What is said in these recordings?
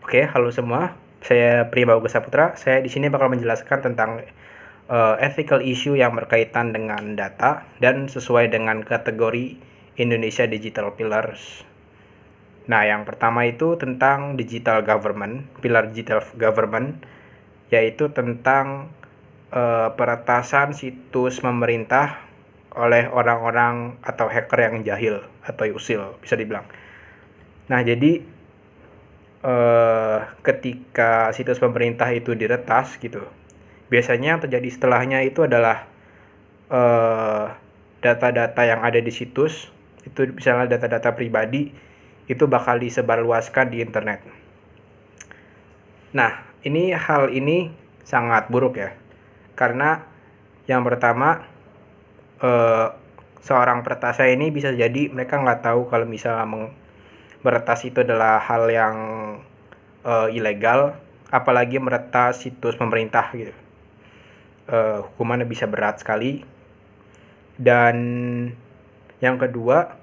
Oke, halo semua. Saya Prima Yoga Saputra. Saya di sini bakal menjelaskan tentang ethical issue yang berkaitan dengan data dan sesuai dengan kategori Indonesia Digital Pillars. Nah, yang pertama itu tentang digital government, pilar digital government, yaitu tentang peretasan situs pemerintah oleh orang-orang atau hacker yang jahil atau usil, bisa dibilang. Nah, jadi ketika situs pemerintah itu diretas gitu, biasanya yang terjadi setelahnya itu adalah data-data yang ada di situs itu, misalnya data-data pribadi, itu bakal disebarluaskan di internet. Nah, hal ini sangat buruk ya, karena yang pertama, seorang peretasnya ini bisa jadi mereka nggak tahu kalau misalnya meretas itu adalah hal yang ilegal, apalagi meretas situs pemerintah gitu. Hukumannya bisa berat sekali. Dan yang kedua,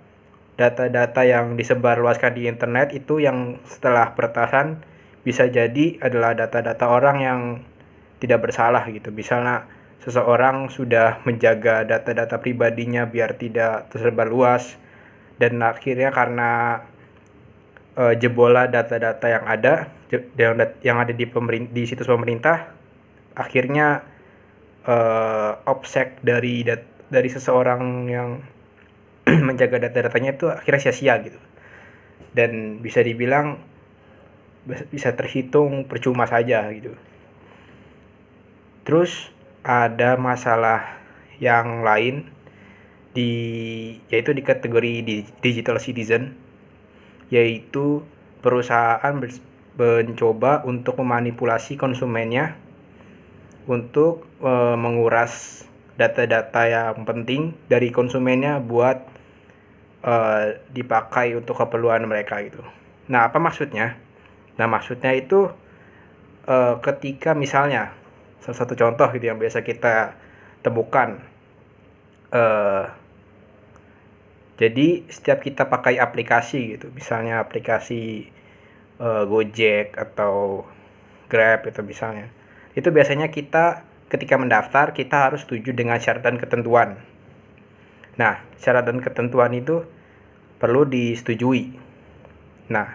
data-data yang disebarluaskan di internet itu yang setelah peretasan bisa jadi adalah data-data orang yang tidak bersalah gitu. Misalnya seseorang sudah menjaga data-data pribadinya biar tidak tersebar luas, dan akhirnya karena jebolan data-data yang ada di situs pemerintah, akhirnya OPSEC dari seseorang yang menjaga data-datanya itu akhirnya sia-sia gitu, dan bisa dibilang bisa terhitung percuma saja gitu. Terus ada masalah yang lain yaitu di kategori digital citizen, yaitu perusahaan mencoba untuk memanipulasi konsumennya untuk menguras data-data yang penting dari konsumennya buat dipakai untuk keperluan mereka gitu. Nah, apa maksudnya? Nah, maksudnya itu ketika misalnya salah satu contoh gitu yang biasa kita temukan, jadi setiap kita pakai aplikasi gitu, misalnya aplikasi Gojek atau Grab itu misalnya, itu biasanya kita ketika mendaftar kita harus setuju dengan syarat dan ketentuan. Nah, syarat dan ketentuan itu perlu disetujui. Nah,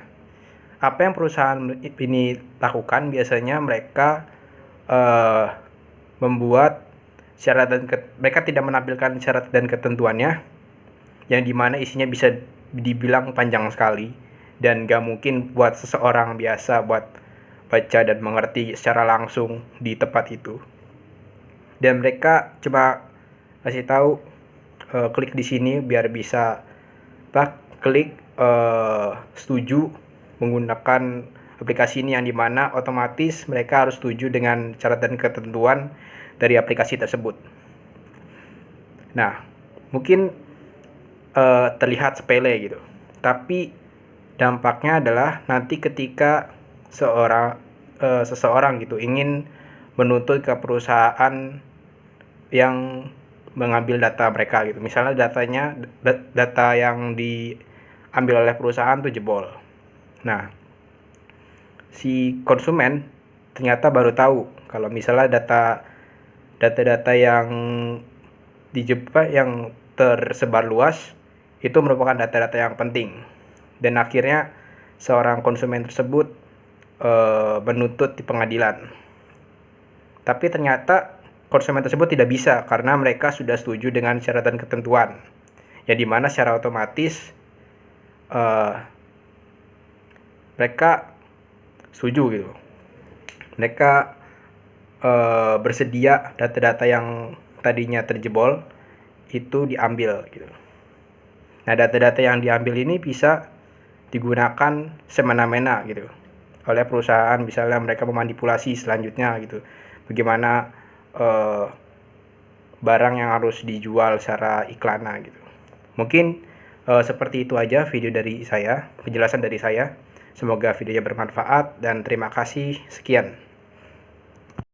apa yang perusahaan ini lakukan biasanya mereka membuat syarat dan mereka tidak menampilkan syarat dan ketentuannya, yang dimana isinya bisa dibilang panjang sekali dan gak mungkin buat seseorang biasa buat baca dan mengerti secara langsung di tempat itu. Dan mereka coba kasih tahu, klik di sini biar bisa klik setuju menggunakan aplikasi ini, yang dimana otomatis mereka harus setuju dengan syarat dan ketentuan dari aplikasi tersebut. Nah, mungkin terlihat sepele gitu, tapi dampaknya adalah nanti ketika seseorang gitu ingin menuntut ke perusahaan yang mengambil data mereka gitu, misalnya data yang diambil oleh perusahaan tuh jebol. Nah, si konsumen ternyata baru tahu kalau misalnya data-data yang yang tersebar luas itu merupakan data-data yang penting, dan akhirnya seorang konsumen tersebut menuntut di pengadilan. Tapi ternyata konsumen tersebut tidak bisa karena mereka sudah setuju dengan syarat dan ketentuan, yang dimana secara otomatis mereka setuju gitu. Mereka bersedia data-data yang tadinya terjebol itu diambil gitu. Nah, data-data yang diambil ini bisa digunakan semena-mena gitu oleh perusahaan, misalnya mereka memanipulasi selanjutnya gitu, bagaimana barang yang harus dijual secara iklan gitu. Mungkin seperti itu aja video dari saya, penjelasan dari saya. Semoga videonya bermanfaat dan terima kasih. Sekian.